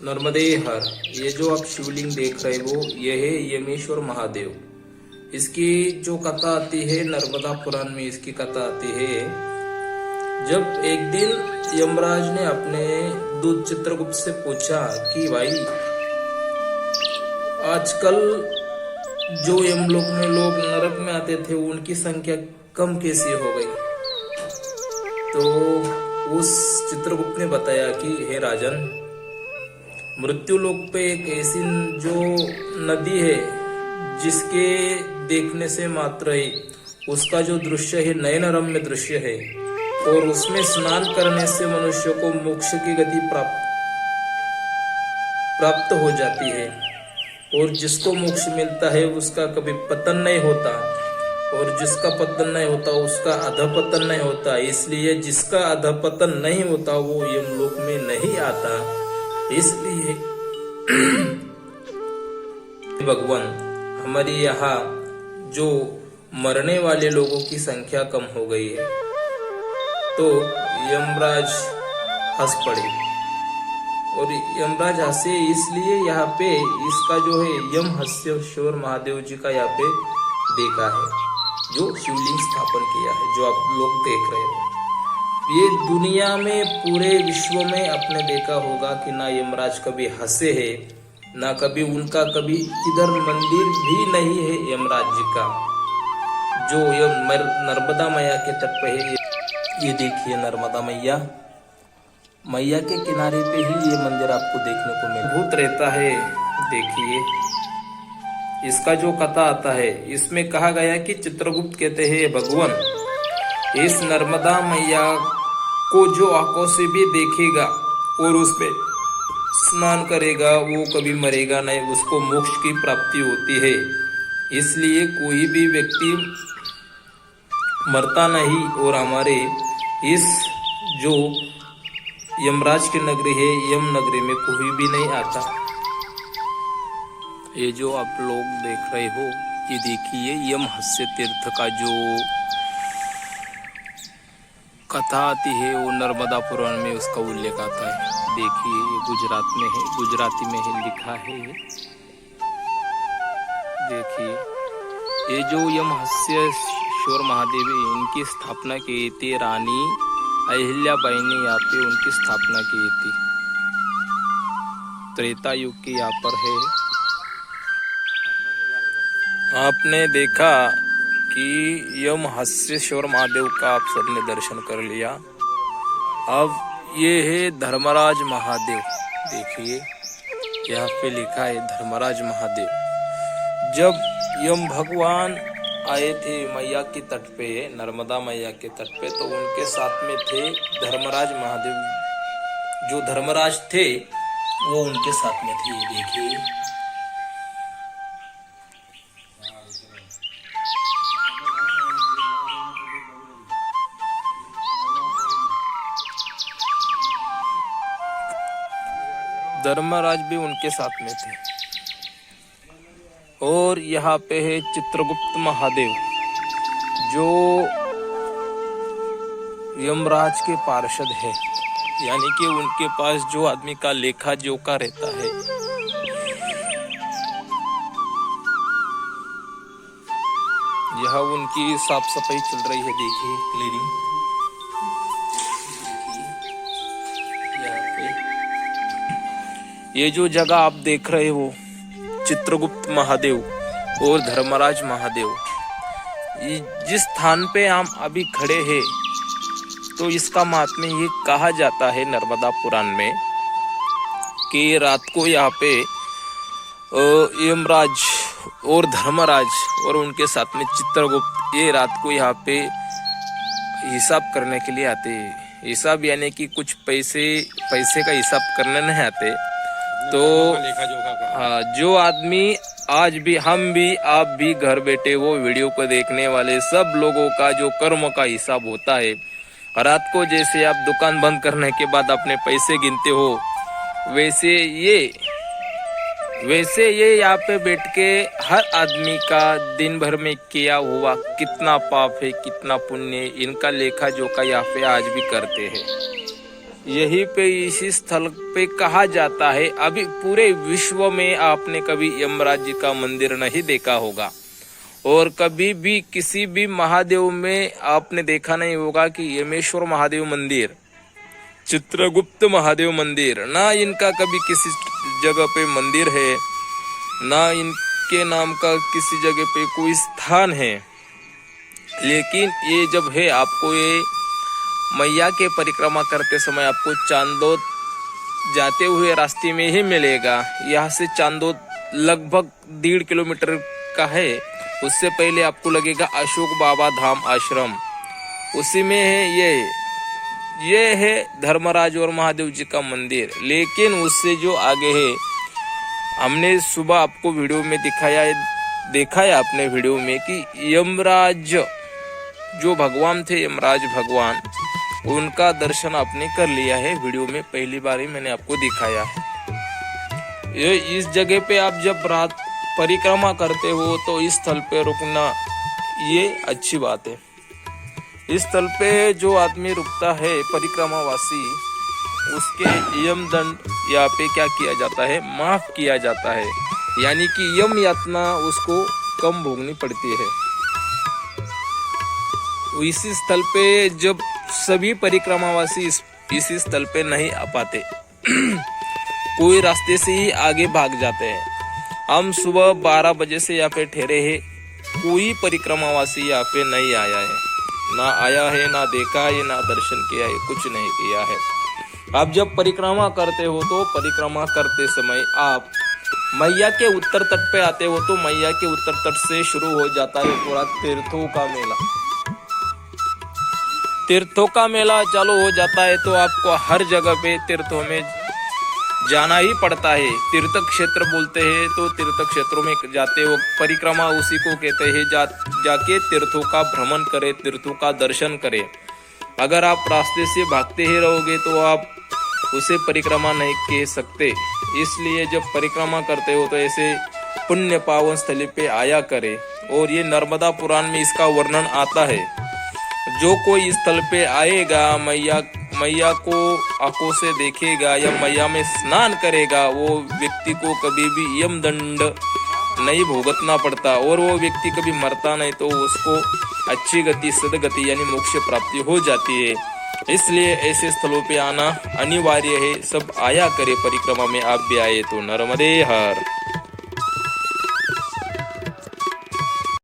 नर्मदे हर, ये जो आप शिवलिंग देख रहे हो ये है यमेश्वर महादेव। इसकी जो कथा आती है नर्मदा पुराण में, इसकी कथा आती है जब एक दिन यमराज ने अपने दूत चित्रगुप्त से पूछा कि भाई आजकल जो यमलोक में लोग नरक में आते थे उनकी संख्या कम कैसी हो गई। तो उस चित्रगुप्त ने बताया कि हे राजन, मृत्यु लोक पे एक ऐसी जो नदी है जिसके देखने से मात्र ही उसका जो दृश्य है नयनरम्य दृश्य है, और उसमें स्नान करने से मनुष्य को मोक्ष की गति प्राप्त हो जाती है, और जिसको मोक्ष मिलता है उसका कभी पतन नहीं होता, और जिसका पतन नहीं होता उसका अधपतन नहीं होता। इसलिए जिसका अधपतन नहीं होता वो यमलोक में नहीं आता। इसलिए भगवान, हमारी यहाँ जो मरने वाले लोगों की संख्या कम हो गई है। तो यमराज हंस पड़े, और यमराज हंसे इसलिए यहाँ पे इसका जो है यम हस्येश्वर महादेव जी का यहाँ पे देखा है, जो शिवलिंग स्थापन किया है, जो आप लोग देख रहे हो। ये दुनिया में पूरे विश्व में आपने देखा होगा कि ना यमराज कभी हंसे है, ना कभी उनका कभी किधर मंदिर भी नहीं है यमराज जी का, जो नर्मदा मैया के तट पे है। ये देखिए नर्मदा मैया, मैया के किनारे पे ही ये मंदिर आपको देखने को मिल भूत रहता है। देखिए इसका जो कथा आता है इसमें कहा गया कि चित्रगुप्त कहते हैं भगवान, इस नर्मदा मैया को जो आंखों से भी देखेगा और उसमें स्नान करेगा वो कभी मरेगा नहीं, उसको मोक्ष की प्राप्ति होती है। इसलिए कोई भी व्यक्ति मरता नहीं, और हमारे इस जो यमराज की नगरी है यम नगरी में कोई भी नहीं आता। ये जो आप लोग देख रहे हो ये देखिए यम हस्य तीर्थ का जो कथा आती है वो नर्मदा पुराण में उसका उल्लेख आता है। देखिए ये गुजरात में है, गुजराती में ही लिखा है। देखिए ये जो यम हस्येश्वर महादेव है इनकी स्थापना की थी रानी अहिल्याबाई ने यहाँ पे उनकी स्थापना की थी। त्रेता युग की यहाँ पर है। आपने देखा कि यम हस्येश्वर महादेव का आप सबने दर्शन कर लिया। अब ये है धर्मराज महादेव। देखिए यहाँ पे लिखा है धर्मराज महादेव। जब यम भगवान आए थे मैया के तट पे, नर्मदा मैया के तट पे, तो उनके साथ में थे धर्मराज महादेव। जो धर्मराज थे वो उनके साथ में थे। देखिए धर्मराज भी उनके साथ में थे। और यहाँ पे है चित्रगुप्त महादेव, जो यमराज के पार्षद है, यानी कि उनके पास जो आदमी का लेखा जोखा रहता है। यहाँ उनकी साफ सफाई चल रही है। देखिए क्लीनिंग। ये जो जगह आप देख रहे हो चित्रगुप्त महादेव और धर्मराज महादेव, जिस स्थान पे हम अभी खड़े हैं, तो इसका महात्म्य ये कहा जाता है नर्मदा पुराण में कि रात को यहाँ पे यमराज और धर्मराज और उनके साथ में चित्रगुप्त ये रात को यहाँ पे हिसाब करने के लिए आते हैं। हिसाब यानी कि कुछ पैसे का हिसाब करने नहीं आते। तो जो आदमी आज भी हम भी आप भी घर बैठे वो वीडियो को देखने वाले सब लोगों का जो कर्म का हिसाब होता है, रात को जैसे आप दुकान बंद करने के बाद अपने पैसे गिनते हो, वैसे ये यहाँ पे बैठ के हर आदमी का दिन भर में किया हुआ कितना पाप है कितना पुण्य है, इनका लेखा जोखा यहाँ पे आज भी करते हैं। यही पे इसी स्थल पे कहा जाता है। अभी पूरे विश्व में आपने कभी यमराज जी का मंदिर नहीं देखा होगा और कभी भी किसी भी महादेव में आपने देखा नहीं होगा कि यमेश्वर महादेव मंदिर, चित्रगुप्त महादेव मंदिर, ना इनका कभी किसी जगह पे मंदिर है, ना इनके नाम का किसी जगह पे कोई स्थान है। लेकिन ये जब है, आपको ये मैया के परिक्रमा करते समय आपको चांदोद जाते हुए रास्ते में ही मिलेगा। यहाँ से चांदोद लगभग 1.5 किलोमीटर का है। उससे पहले आपको लगेगा अशोक बाबा धाम आश्रम, उसी में है ये है धर्मराज और महादेव जी का मंदिर। लेकिन उससे जो आगे है, हमने सुबह आपको वीडियो में देखा है आपने वीडियो में कि यमराज जो भगवान थे, यमराज भगवान, उनका दर्शन आपने कर लिया है। वीडियो में पहली बार ही मैंने आपको दिखाया है। ये इस जगह पे आप जब रात परिक्रमा करते हो तो इस स्थल पे रुकना ये अच्छी बात है। इस स्थल पे जो आदमी रुकता है परिक्रमावासी, उसके यमदंड यहाँ पे क्या किया जाता है, माफ किया जाता है। यानी कि यम यातना उसको कम भोगनी पड़ती है। इसी स्थल पे जब सभी परिक्रमावासी इसी स्थल पे नहीं आ पाते कोई रास्ते से ही आगे भाग जाते हैं। हम सुबह 12 बजे से यहाँ पे ठहरे हैं, कोई परिक्रमावासी यहाँ पे नहीं आया है, ना आया है, ना देखा है, ना दर्शन किया है, कुछ नहीं किया है। आप जब परिक्रमा करते हो तो परिक्रमा करते समय आप मैया के उत्तर तट पे आते हो तो मैया के उत्तर तट से शुरू हो जाता है पूरा तीर्थों का मेला। तीर्थों का मेला चालू हो जाता है तो आपको हर जगह पे तीर्थों में जाना ही पड़ता है। तीर्थ क्षेत्र बोलते हैं तो तीर्थ क्षेत्रों में जाते हो, परिक्रमा उसी को कहते हैं। जाके तीर्थों का भ्रमण करें, तीर्थों का दर्शन करें। अगर आप रास्ते से भागते ही रहोगे तो आप उसे परिक्रमा नहीं कह सकते। इसलिए जब परिक्रमा करते हो तो ऐसे पुण्य पावन स्थली पे आया करे। और ये नर्मदा पुराण में इसका वर्णन आता है। जो कोई इस स्थल पे आएगा, मैया को आंखों से देखेगा या मैया में स्नान करेगा, वो व्यक्ति को कभी भी यमदंड नहीं भुगतना पड़ता और वो व्यक्ति कभी मरता नहीं, तो उसको अच्छी गति, सदगति यानी मोक्ष प्राप्ति हो जाती है। इसलिए ऐसे स्थलों पे आना अनिवार्य है। सब आया करे परिक्रमा में, आप भी आए तो नर्मदे हर।